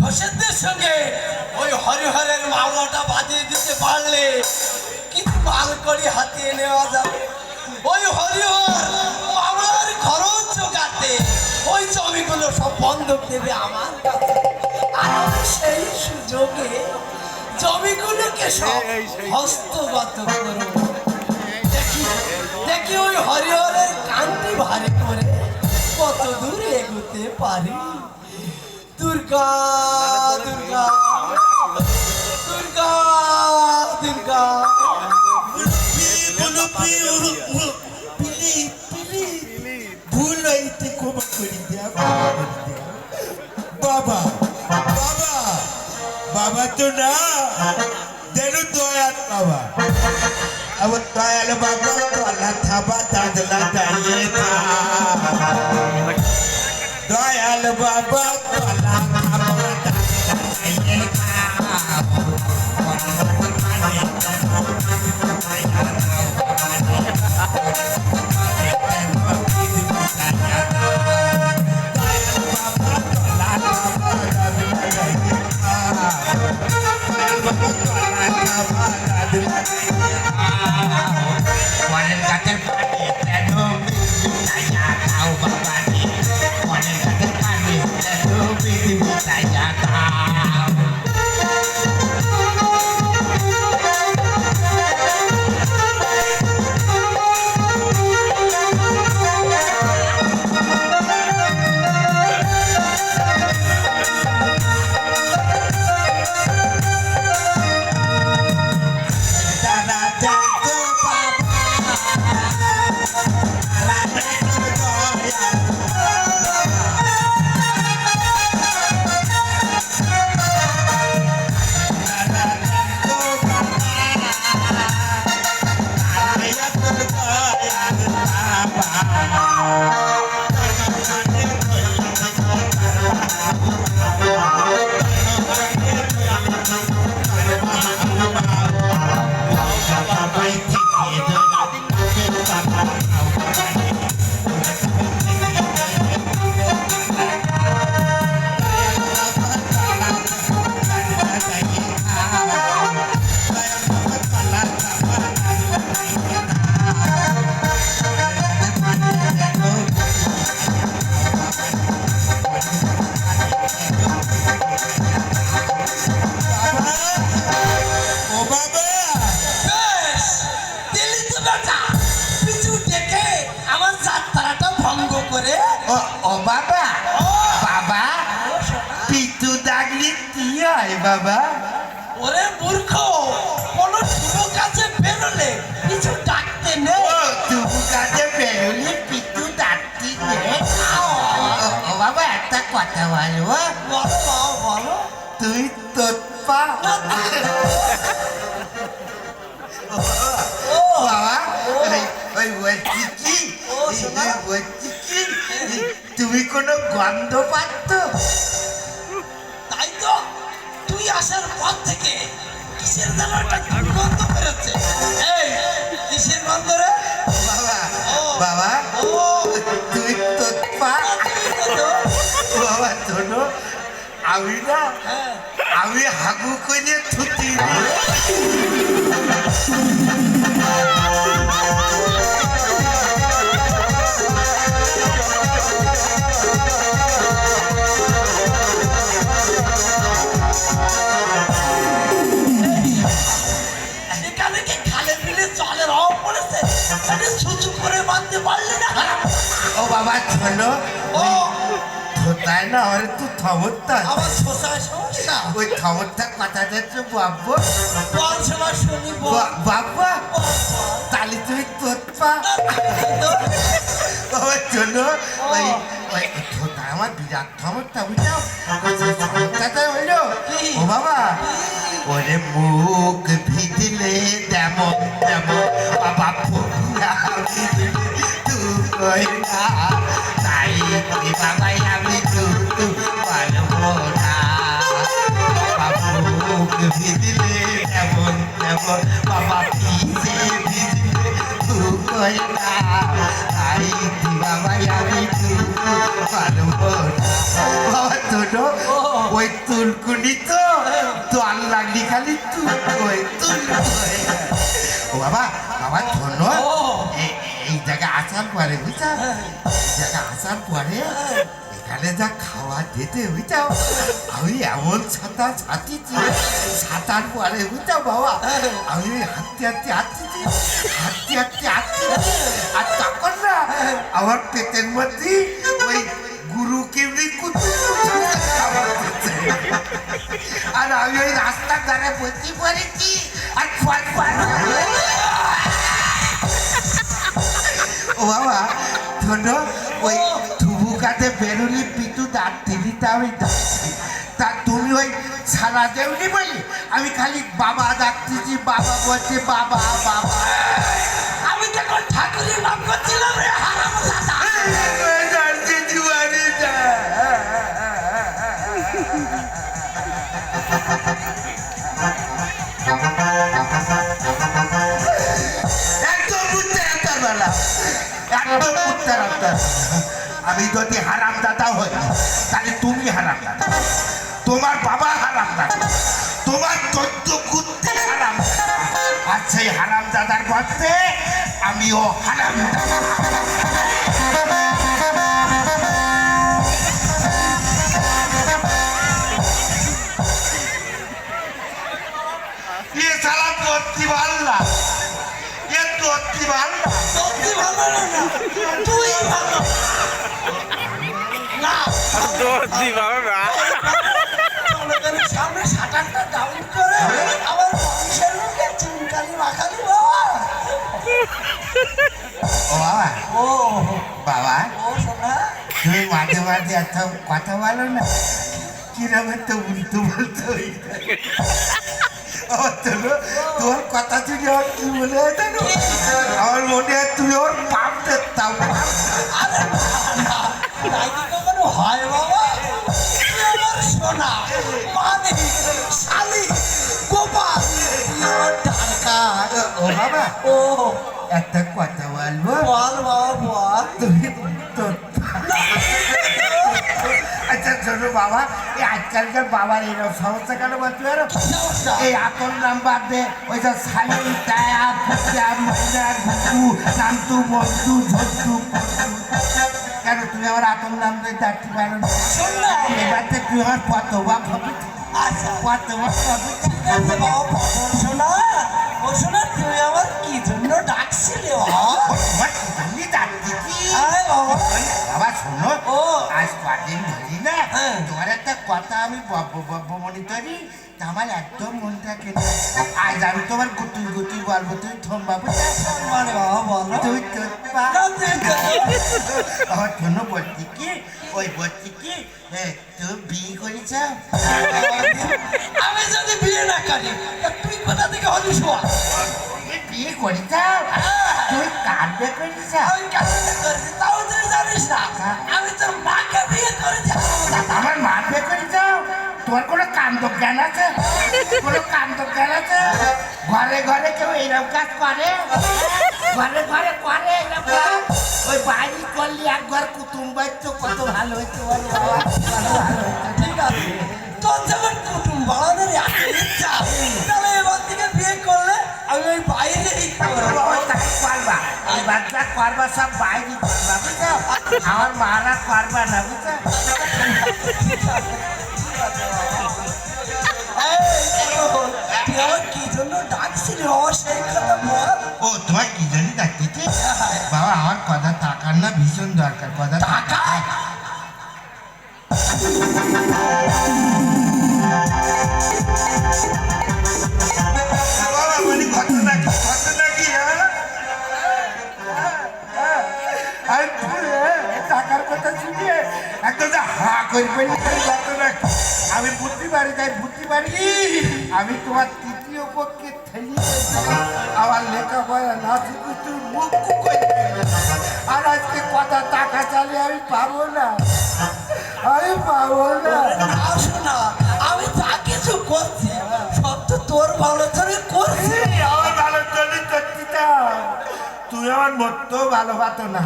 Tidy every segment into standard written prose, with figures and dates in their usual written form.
ঘোষেদের সঙ্গে ওই হরিহরের মামলাটা বাজিয়ে দিতে পারলে কিছু মাল করি হাতিয়ে নেওয়া যাবে। ওই হরিহর মামলার খরচ জোগাতে ওই জমিগুলো সব বন্ধক দেবে আমার কাছে, আর আমি সেই সুযোগে জমিগুলোকে সব হস্তগত করব। দেখি দেখি ওই হরিহরের কানটি ভারী করে কত দূর এগোতে পারি। দুর্গা দুর্গা দুর্গা দুর্গা ভুল হইতে ক্ষমা করি দেয়া, বাবা বাবা বাবা তো না যেন দয়াল বাবা, আবার দয়াল বাবা তলা থাবা দাদলা দাঁড়িয়ে দয়াল বাবা তলা থাবা দাঁড়িয়ে অনেক গাছের পানি কেন মিঠাইয়া খাও বাবা রে, অনেক গাছের পানি কেন মিঠাইয়া খাও। বাবা ওরে মূর্খ, কোন শুভ কাজে বেরোলে কিছু ডাকতে নেই। শুভ কাজে বেরোলে কিছু ডাকতে নেই। ও বাবা একটা কথা বলো, বলো বলো। তুই তোৎপা বাবা, ওই বলছি কি বলছি কি তুমি কোনো গন্ধ পাচ্ছ? তাই তো, তুই আসার পর থেকে কিসের যেন একটা গন্ধ বেরোচ্ছে। এই কিসের গন্ধ রে বাবা? বাবা তুই তোৎপা বাবা, শোনো আমি না আমি হাগু করে থুতি এখানে কি খালে বিলে জলের অভাব পড়েছে? ছুচু করে বাঁধতে পারলে না? ও বাবা শোনো, ও তাই না আর তুই থমরটা আমার শোষায় সমস্যা। ওই থমরটা কথা যাচ্ছে বাব্বু বল শোনা শুনি বাবা, তাহলে তুমি তোৎপা বাবা শোনো, ওই ওই আমার বিরাট থমরটা বুঝলাম হইলো ও বাবা, ওরে মুখ ভিজলে যেমন তেমন বাবা ফুলা ভিজলে তু কই না তাই কি বাবাই আমি তু পারবো না বাবা মুখ ভিজলে যেমন তেমন বাবা ভিজে ভিজলে তু কই না তাই কি বাবাই আমি তু পারবো না বাবা তোর ওই তুলকুনি তো দল লাগলি খালি তুল ও বাবা বাবা ধন্য এই জায়গায় আসার পরে বুঝছো এই জায়গায় আসার পরে এখানে যা খাওয়া যেতে বুঝছো আমি এমন ছাতা ছাতিছি ছাতার পরে বুঝছো বাবা আমি হাঁটতে হাঁটতে আর তখন না আমার পেটের মধ্যে ওই গুরু কেমনি আর আমি ওই রাস্তার ধারে বসে পড়েছি আর ও বাবা শোনো ওই থুবুকাতে বেরুলি পিতু দাঁত দিলিতে আমি ডাকছি তা তুমি ওই সারা দেওনি বলি আমি খালি বাবা ডাকতেছি বাবা বলছে বাবা বাবা আমি তখন ঠাকুরের নাম করছিলাম রে হারাম দাদা। আমি যদি হারাম দাদা হই তাহলে তুমি হারাম দাদা তোমার বাবা হারাম দাদা তোমার চোদ্দ কুত্তে হারাম আর সেই হারাম দাদার গর্তে আমিও হারাম দাদা ये साला दोस्ती वाला ये दोस्ती वाला সত্যি ভালো না তুই ভালো না দোস্তি বাবা জনগণের সামনে শাটারটা ডাউন করে আমার বংশের লোকে চুনকালি মাখালি বাবা। ও বাবা ও বাবা ও শোনা তুমি মাঝে মাঝে এত কথা বলো না কিরম তো উল্টো বলতে তোর কথা শুনে আমার কি মনে হয় জানো আমার মনে হয় তুমি ওর পাপ দেখতাম আরে না তাই কি কখনো হয় বাবা তুই আমার সোনা মানে শালি গোপাল তুই আমার ডাকাত। ও বাবা ও একটা কথা বলবো বল বাবা বল তুমি তো আচ্ছা শোনো বাবা এই আজকালকার বাবার এরকম সমস্যা কেন বলতে পারো সমস্যা এই আপন নাম্বার দে ওই সব শালি টায়া ফুটিয়া মহিলা ঘুঘু নামতু বন্ধু ঝন্টু কেন তুমি আমার আপন নাম দিয়ে ডাকতে পারো না শোন না এবার তো তুই আমার পতবা ভাবি আচ্ছা পতবা ভাবি ঠিক আছে বাবা পটল শোনা ও শোনা তুই আমার কি জন্য ডাকছিলি বাবা তোমার কি জন্যই ডাকছি কি আয় বাবা বাবা শোনো ও আজ কদিন ধরি না হ্যাঁ। তোমার একটা কথা আমি বব্ব মনে করি তা আমার একদম মন থাকে না আজ আমি তোমার গুতুই বলবো তুমি থমবা বুঝলে মানে বাবা বলো তুই তো পা না, তুই তো- আমার জন্য বলছি কি ওই বলছি কি তুই বিয়ে করেছ আমি যদি বিয়ে না করি তা তুই কোথা থেকে হলি শোয়া তুই বিয়ে করেছ তুই কার বিয়ে করেছ আমি কাজটা করেছি তাও তুই জানিস না আমি তোর মাকে বিয়ে করেছি আমার মা বিয়ে করেছ তোর কোনো কাণ্ড জ্ঞান আছে কোনো কাণ্ড জ্ঞান আছে ঘরে ঘরে কেউ এইরকম কাজ করে ঘরে ঘরে করে এরকম কাজ? ওই বাইরে করলি এক ঘর কুটুম বাড়তো কত ভালো হইতো বলো বাবা, কত ভালো হইতো। ঠিক আছে তোর যখন কুটুম বাড়ানোর এত ইচ্ছা তাহলে এবার থেকে বিয়ে করলে আমি ওই বাইরেই করবো বাবা, তাই করবা এই বাচ্চা করবা সব বাইরে করবা বুঝছো আমার মারা করবা না বুঝছো তুই আমার কি জন্য ডাকছিলি বাবা সেই কথা বল ও তোমার কি জানি ডাকতেছি বাবা আমার কথা টাকার না ভীষণ দরকার কথা টাকা বাবা বলি ঘটনা কি আর টাকার কথা শুনিয়ে একদম হা করে ঘটনা আমি বুদ্ধি বাড়ি তাই বুদ্ধি বাড়ি আমি তোমার তৃতীয় পক্ষে ঠেলি আমার লেখাপড়া না শিখে তুই মুখ করে আর আজকে কথা টাকা চালিয়ে আমি পাবো না আমি পাবো না আসো না, আমি যা কিছু করছি সব তো তোর ভালো করে করছি। আমার ভালো চলি করছি তা তুই আমার মতো ভালোবাসো না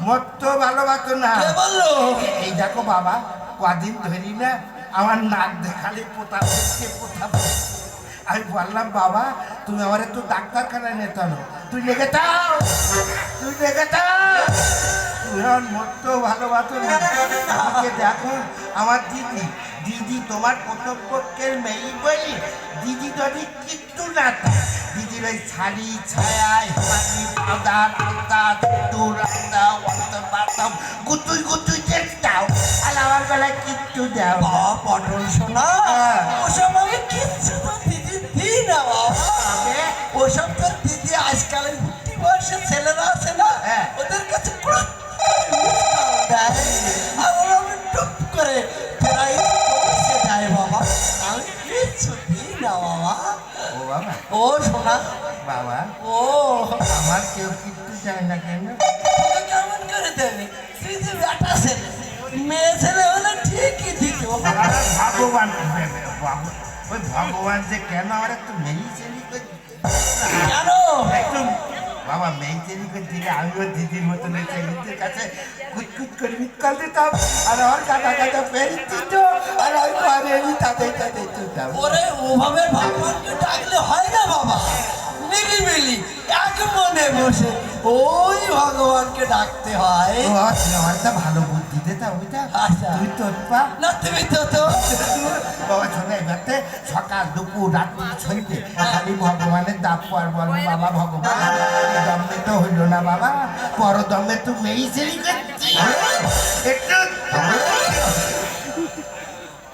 মতো ভালোবাসো না কে বললো? এই দেখো বাবা কদিন ধরি না আমার নাক দেখালে পোতা পড়ছে পোতা পড়ছে। আমি বললাম বাবা তুমি আমার একটু ডাক্তারখানায় নিয়ে চলো তুই লেগে যাও তুই লেগে যাও তুই আমার মতো ভালোবাসো না আমাকে দেখো আমার দিদি দিদি তোমার প্রথম পক্ষের মেয়ে বলি দিদি যদি কিচ্ছু না থাকে দিদির ওই শাড়ি ছায়ায় হাতি পাউডার আলতা দূর আলতা অন্তর পাতাম গুতুই গুতুই চেষ্টাও আর আমার বেলায় কিচ্ছু দাও বাবা পটল শোনা, হ্যাঁ। ওসব আমি কিচ্ছু তো দিদি দিই না বাবা। ওসব তোর দিদি আজকালের বুদ্ধি বয়সের ছেলেরা আছে না, হ্যাঁ। ওদের কাছে পুরো দেয়। আর ওরা আমি টুপ করে প্রায় পৌঁছে যায় বাবা। আমি কিচ্ছু দিই না বাবা। ও বাবা ও শোনা, বাবা ও আমার কেউ কিচ্ছু চায় না কেন তোকে কেমন করে দেবে? তুই যে বেটা ছেলে, মেয়ে ছেলে হলে ঠিকই দিত। আর ভগবান ওই ভগবান যে কেন আমার একটু মেয়ে চেলি করে কেন? একটু বাবা মেয়ে চেলি করে দিলে আমিও দিদির মতন ছেলেদের কাছে কুচকুচ করে বিকাল দিতাম আর আমার কাটা কাটা পেরে দিত আর আমি পারিনি তাদের তাদের দিতাম ওরে ওভাবে ভগবানকে ডাকলে হয় না বাবা। নিরিবিলি এক মনে বসে ওই ভগবানকে ডাকতে হয়। ও তুই আমার তো ভালো বুদ্ধি দিতাম বুঝতা আচ্ছা। তুই তোর পা না তুমি তো তো বাবা শোনে এবারে সকাল দুপুর রাত্রি সন্ধ্যে খালি ভগবানের দাপ পর বলবো বাবা ভগবান এই দমে তো হইলো না বাবা পর দমে তো মেয়ে চেরি করছি একটু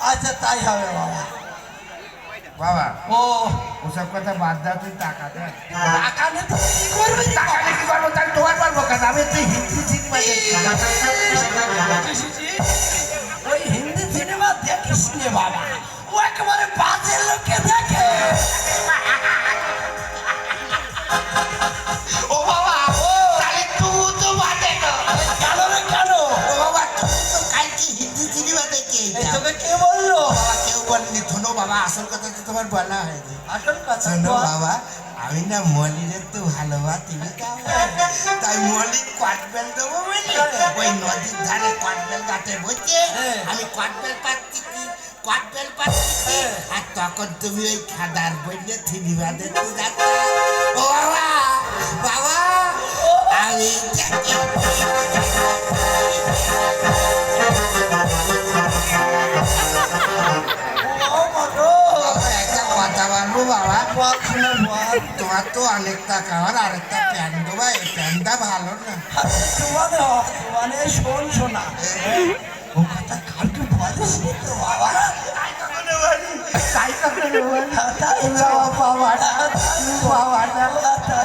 আচ্ছা তাই হবে বাবা। বাবা ও ওসব কথা বাদ দাও তুই টাকা দে টাকা নিয়ে তো কি করবে? টাকা নিয়ে কি করবো তাই তোমার পারবো কেন আমি তুই হিন্দি সিনেমা ওই হিন্দি সিনেমা দেখিস নে বাবা, ও একেবারে বাজে লোকে দেখে। ও বাবা ও তাহলে তুই তো বাদে না কেন রে কেন? ও বাবা তুই তো কালকে হিন্দি সিনেমা দেখে এই তোকে কে বললো? বাবা কেউ বলেনি শোনো বাবা আসল কথা তো তোমার বলা হয়নি আসল কথা শোনো বল। বাবা আমি না মলিরের তো ভালোবাসি তাই মলির কটবেল দেবো বুঝলি ওই নদীর ধারে কটবেল গাছে বসে আমি কটবেল পাচ্ছি কি কটবেল পাচ্ছি কি আর তখন তুমি ওই খাদার বললে থিনি বাঁধে যাচ্ছ ও বাবা বাবা আমি ও মতো বাবা, একটা কথা বলবো বাবা বল শুনে বল। তোমার তো অনেক টাকা আর আরেকটা প্যান্ট দেবো এই প্যান্টটা ভালো না তোমানে শোন শোনা, ও কথা কাউকে বলিস নি তো বাবা। তাই তো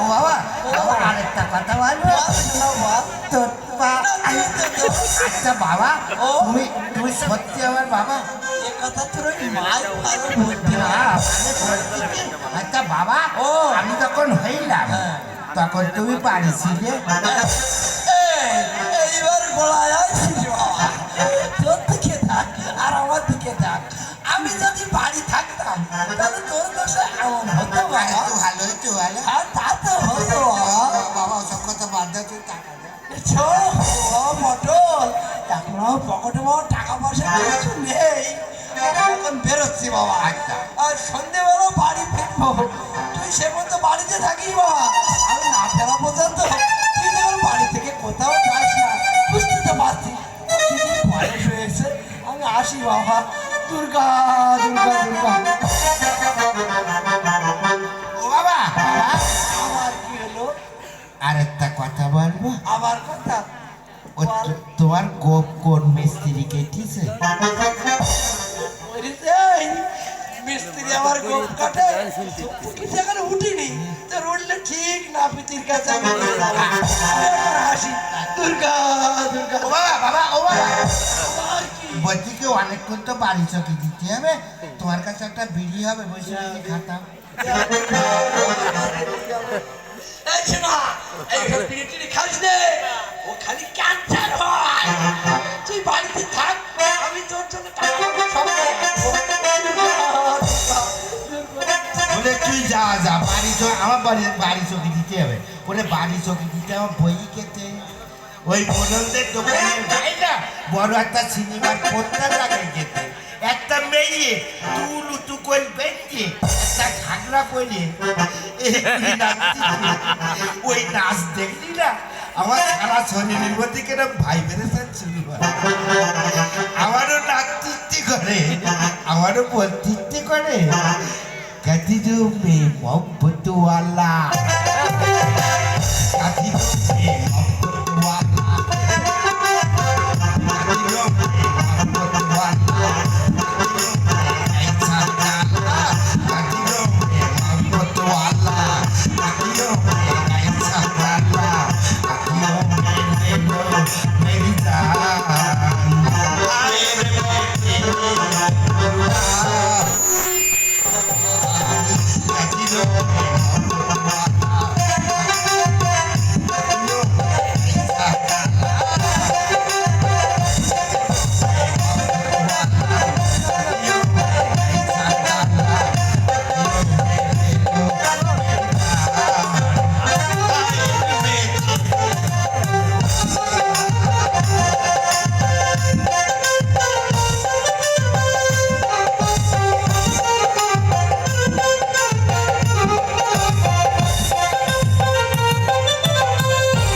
বাবা বাবা আরেকটা কথা বলবো তোর পা- আচ্ছা বাবা ও। তুমি সত্যি আমার বাবা এ কথা তোর ওই মাই ভালো বুদ্ধি না, না। মানে বলছি কি, আচ্ছা বাবা ও। আমি যখন হইলাম হ্যাঁ। তখন তুমি পারিছিলে এইবার গোলায় আসিস বাবা, তোর দিকে থাক আর আমার দিকে থাক। আমি যদি বাড়ি থাকতাম তাহলে তোর দশা এমন হতো বাবা। একটু ভালো একটু ভালো আর তা তো হতো বাবা। বাবা ওসব কথা বাদ দে তুই টাকা দে মটল এখন আমার পকেটে বাবা টাকা পয়সা কিছু নেই, এখন বেরোচ্ছি বাবা। আচ্ছা। আর সন্ধেবেলা বাড়ি ফিরবো, তুই সে মতো বাড়িতে থাকিস বাবা। আমি না ফেরা পর্যন্ত তুই যেমন বাড়ি থেকে কোথাও যাস না, বুঝতে তো পারছিস দিদির বয়স হয়েছে। আমি আসি বাবা। দুর্গা দুর্গা দুর্গা। ও বাবা আমার কি হলো? আরেকটা কথা বলবো আমার কথা ও তোমার গোপ কোন মিস্ত্রি কেটেছে মিস্ত্রি আমার গোপ কাটে, তুই সেখানে উঠিনি, তোর উঠলে ঠিক না পিতির কাছে আমি নিয়ে যাবো। আমি এখন হাসি। দুর্গা দুর্গা। ও বাবা বাবা ও বাবা আমার কি? বলছি কি অনেকক্ষণ তো বাড়ি চকি দিতে হবে, তোমার কাছে একটা বিড়ি হবে, বসে বসে খাতাম। এই শোনা, এই বিড়ি টিড়ি খাস নে, ও খালি ক্যান্সার হয়। তুই বাড়িতে থাক, আমি তোর জন্য টাকা সব ওরে তুই যা যা বাড়ি আমার বাড়ি চকি দিতে হবে, ওরে বাড়ি চকি দিতে আমার বই খেতে। ওই বদলদের দোকানে যাই না, বড় একটা সিনেমার পোস্টার লাগাই যেতে, একটা মেয়ে তুলু করে বেঁচে একটা ঘাগরা করে ওই নাচ দেখলি না, আমার সারা শরীরের মধ্যে কেন ভাইব্রেশন শুরু হয়। আমারও নাচতে ইচ্ছে করে, আমারও বলতে ইচ্ছে করে, কাদিরো মে মোহব্বত ওয়ালা, কাদিরো মে মোহব্বত ওয়ালা, কাদিরো মে মোহব্বত ওয়ালা, ऐसा डाला, कादिरो में मोहब्बत वाला, कादिरो में ऐसा डाला, कादिरो में ले लो मेरी जान, आए रे कादिरो में मोहब्बत वाला।